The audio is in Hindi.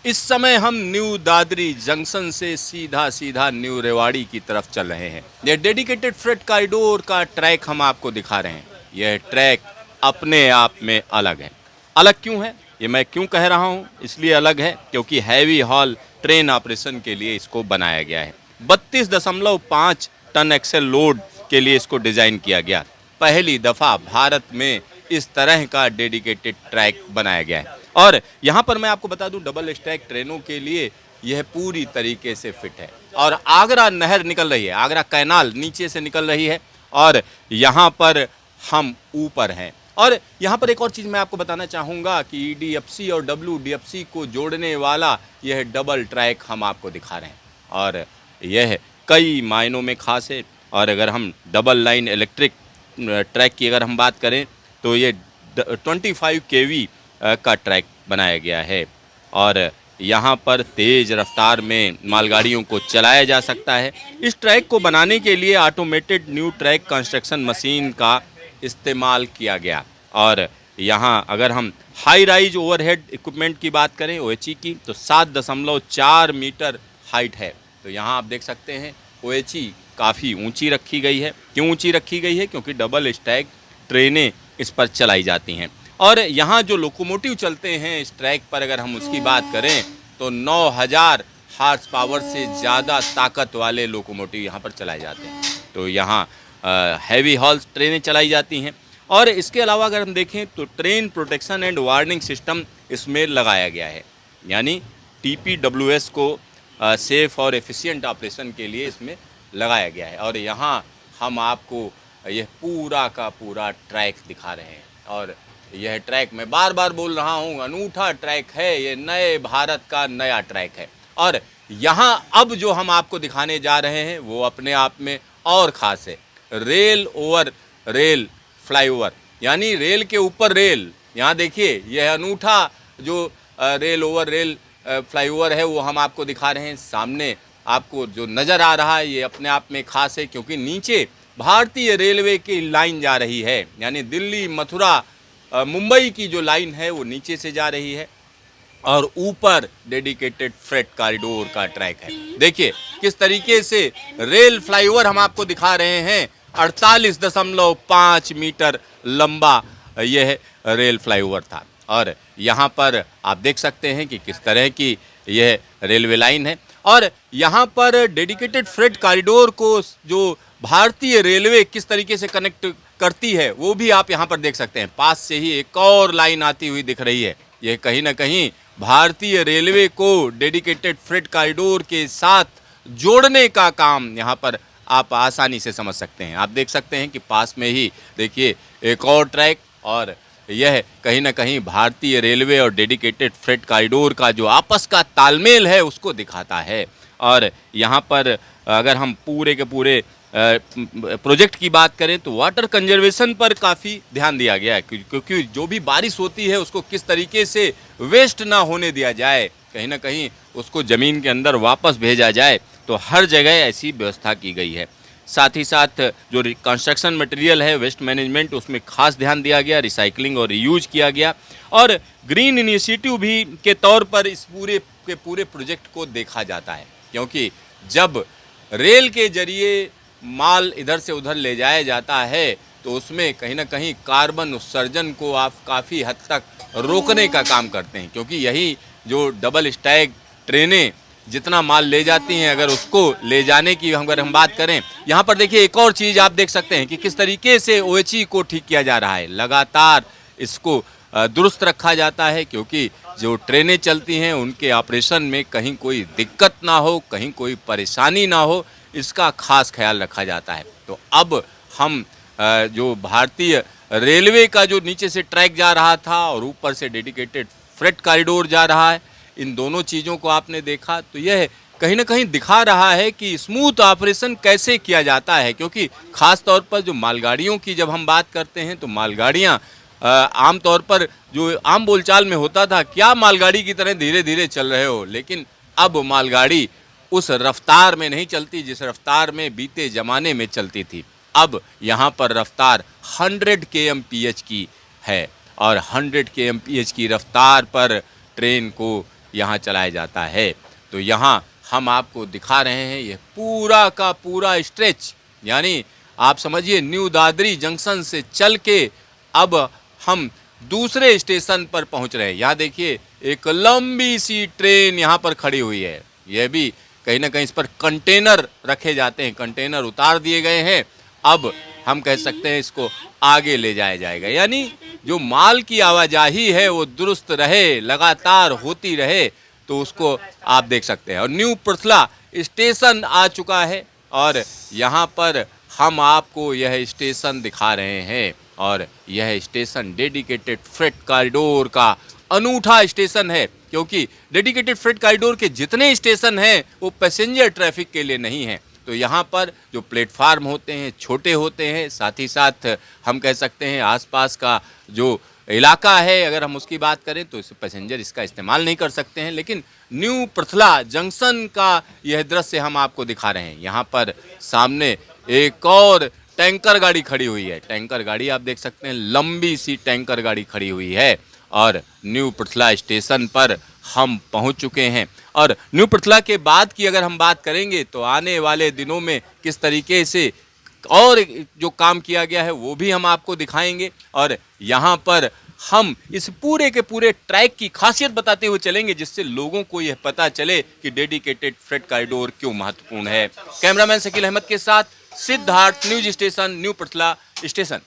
इस समय हम न्यू दादरी जंक्शन से सीधा सीधा न्यू रेवाड़ी की तरफ चल रहे हैं। यह डेडिकेटेड फ्रेट कॉरिडोर का ट्रैक हम आपको दिखा रहे हैं। यह ट्रैक अपने आप में अलग है। अलग क्यों है, ये मैं क्यों कह रहा हूँ? इसलिए अलग है क्योंकि हैवी हॉल ट्रेन ऑपरेशन के लिए इसको बनाया गया है। 32.5 टन एक्सेल लोड के लिए इसको डिज़ाइन किया गया। पहली दफ़ा भारत में इस तरह का डेडिकेटेड ट्रैक बनाया गया है। और यहाँ पर मैं आपको बता दूं, डबल स्टैक ट्रेनों के लिए यह पूरी तरीके से फिट है। और आगरा नहर निकल रही है, आगरा कैनाल नीचे से निकल रही है और यहाँ पर हम ऊपर हैं। और यहाँ पर एक और चीज़ मैं आपको बताना चाहूँगा कि ईडीएफसी और डब्ल्यूडीएफसी को जोड़ने वाला यह डबल ट्रैक हम आपको दिखा रहे हैं और यह कई मायनों में खास है। और अगर हम डबल लाइन इलेक्ट्रिक ट्रैक की अगर हम बात करें तो ये 25 केवी का ट्रैक बनाया गया है और यहाँ पर तेज़ रफ्तार में मालगाड़ियों को चलाया जा सकता है। इस ट्रैक को बनाने के लिए automated new track construction machine का इस्तेमाल किया गया। और यहाँ अगर हम हाई राइज ओवरहेड इक्विपमेंट की बात करें ओएचई की, तो 7.4 मीटर हाइट है। तो यहाँ आप देख सकते हैं ओएचई काफ़ी ऊंची रखी गई है। क्यों ऊंची रखी गई है? क्योंकि डबल स्टैक ट्रेनें इस पर चलाई जाती हैं। और यहाँ जो लोकोमोटिव चलते हैं इस ट्रैक पर, अगर हम उसकी बात करें तो 9000 हार्स पावर से ज़्यादा ताकत वाले लोकोमोटिव यहाँ पर चलाए जाते हैं। तो यहाँ हैवी हॉल्स ट्रेनें चलाई जाती हैं। और इसके अलावा अगर हम देखें तो train protection and warning system इसमें लगाया गया है, यानी टीपीडब्ल्यूएस को सेफ और एफिशिएंट ऑपरेशन के लिए इसमें लगाया गया है। और यहाँ हम आपको यह पूरा का पूरा ट्रैक दिखा रहे हैं। और यह ट्रैक मैं बार बार बोल रहा हूँ, अनूठा ट्रैक है, ये नए भारत का नया ट्रैक है। और यहाँ अब जो हम आपको दिखाने जा रहे हैं वो अपने आप में और ख़ास है। रेल ओवर रेल फ्लाईओवर, यानी रेल के ऊपर रेल। यहाँ देखिए यह अनूठा जो रेल ओवर रेल फ्लाईओवर है वो हम आपको दिखा रहे हैं। सामने आपको जो नज़र आ रहा है ये अपने आप में ख़ास है क्योंकि नीचे भारतीय रेलवे की लाइन जा रही है, यानी दिल्ली मथुरा मुंबई की जो लाइन है वो नीचे से जा रही है और ऊपर डेडिकेटेड फ्रेट कॉरिडोर का ट्रैक है। देखिए किस तरीके से रेल फ्लाईओवर हम आपको दिखा रहे हैं। 48.5 मीटर लंबा यह रेल फ्लाईओवर था और यहाँ पर आप देख सकते हैं कि किस तरह की यह रेलवे लाइन है। और यहाँ पर डेडिकेटेड फ्रेट कॉरिडोर को जो भारतीय रेलवे किस तरीके से कनेक्ट करती है वो भी आप यहाँ पर देख सकते हैं। पास से ही एक और लाइन आती हुई दिख रही है। यह कहीं ना कहीं भारतीय रेलवे को डेडिकेटेड फ्रेट कॉरिडोर के साथ जोड़ने का काम यहाँ पर आप आसानी से समझ सकते हैं। आप देख सकते हैं कि पास में ही देखिए एक और ट्रैक, और यह कहीं ना कहीं भारतीय रेलवे और डेडिकेटेड फ्रेट कॉरिडोर का जो आपस का तालमेल है उसको दिखाता है। और यहाँ पर अगर हम पूरे के पूरे प्रोजेक्ट की बात करें तो वाटर कंजर्वेशन पर काफ़ी ध्यान दिया गया है क्योंकि जो भी बारिश होती है उसको किस तरीके से वेस्ट ना होने दिया जाए, कहीं ना कहीं उसको ज़मीन के अंदर वापस भेजा जाए, तो हर जगह ऐसी व्यवस्था की गई है। साथ ही साथ जो कंस्ट्रक्शन मटेरियल है वेस्ट मैनेजमेंट उसमें खास ध्यान दिया गया, रिसाइकलिंग और रीयूज किया गया और ग्रीन इनिशिएटिव भी के तौर पर इस पूरे के पूरे प्रोजेक्ट को देखा जाता है। क्योंकि जब रेल के जरिए माल इधर से उधर ले जाया जाता है तो उसमें कहीं ना कहीं कार्बन उत्सर्जन को आप काफ़ी हद तक रोकने का काम करते हैं, क्योंकि यही जो डबल स्टैक ट्रेनें जितना माल ले जाती हैं, अगर उसको ले जाने की अगर हम बात करें, यहाँ पर देखिए एक और चीज़ आप देख सकते हैं कि किस तरीके से ओएचई को ठीक किया जा रहा है। लगातार इसको दुरुस्त रखा जाता है क्योंकि जो ट्रेनें चलती हैं उनके ऑपरेशन में कहीं कोई दिक्कत ना हो, कहीं कोई परेशानी ना हो, इसका खास ख्याल रखा जाता है। तो अब हम जो भारतीय रेलवे का जो नीचे से ट्रैक जा रहा था और ऊपर से डेडिकेटेड फ्रेट कॉरिडोर जा रहा है, इन दोनों चीज़ों को आपने देखा तो यह कहीं ना कहीं दिखा रहा है कि स्मूथ ऑपरेशन कैसे किया जाता है। क्योंकि ख़ास तौर पर जो मालगाड़ियों की जब हम बात करते हैं तो मालगाड़ियाँ आम तौर पर जो आम बोलचाल में होता था, क्या मालगाड़ी की तरह धीरे धीरे चल रहे हो, लेकिन अब मालगाड़ी उस रफ्तार में नहीं चलती जिस रफ्तार में बीते ज़माने में चलती थी। अब यहाँ पर रफ्तार 100 kmph की है और 100 kmph की रफ्तार पर ट्रेन को यहाँ चलाया जाता है। तो यहाँ हम आपको दिखा रहे हैं ये पूरा का पूरा स्ट्रेच, यानी आप समझिए न्यू दादरी जंक्शन से चल के अब हम दूसरे स्टेशन पर पहुंच रहे हैं। यहाँ देखिए एक लंबी सी ट्रेन यहाँ पर खड़ी हुई है। यह भी कहीं ना कहीं इस पर कंटेनर रखे जाते हैं, कंटेनर उतार दिए गए हैं। अब हम कह सकते हैं इसको आगे ले जाया जाएगा, यानी जो माल की आवाजाही है वो दुरुस्त रहे, लगातार होती रहे, तो उसको आप देख सकते हैं। और न्यू पृथला स्टेशन आ चुका है और यहाँ पर हम आपको यह स्टेशन दिखा रहे हैं। और यह स्टेशन डेडिकेटेड फ्रेट कॉरिडोर का अनूठा स्टेशन है, क्योंकि डेडिकेटेड फ्रेट कॉरिडोर के जितने स्टेशन हैं वो पैसेंजर ट्रैफिक के लिए नहीं हैं। तो यहाँ पर जो प्लेटफार्म होते हैं छोटे होते हैं, साथ ही साथ हम कह सकते हैं आसपास का जो इलाका है अगर हम उसकी बात करें तो इस पैसेंजर इसका इस्तेमाल नहीं कर सकते हैं। लेकिन न्यू पृथला जंक्शन का यह दृश्य हम आपको दिखा रहे हैं। यहाँ पर सामने एक और टैंकर गाड़ी खड़ी हुई है। टैंकर गाड़ी आप देख सकते हैं, लंबी सी टैंकर गाड़ी खड़ी हुई है। और न्यू पृथला स्टेशन पर हम पहुंच चुके हैं। और न्यू पृथला के बाद की अगर हम बात करेंगे तो आने वाले दिनों में किस तरीके से और जो काम किया गया है वो भी हम आपको दिखाएंगे। और यहाँ पर हम इस पूरे के पूरे ट्रैक की खासियत बताते हुए चलेंगे, जिससे लोगों को यह पता चले कि डेडिकेटेड फ्रेट कॉरिडोर क्यों महत्वपूर्ण है। कैमरामैन शकील अहमद के साथ Siddharth, news station new Prithla station.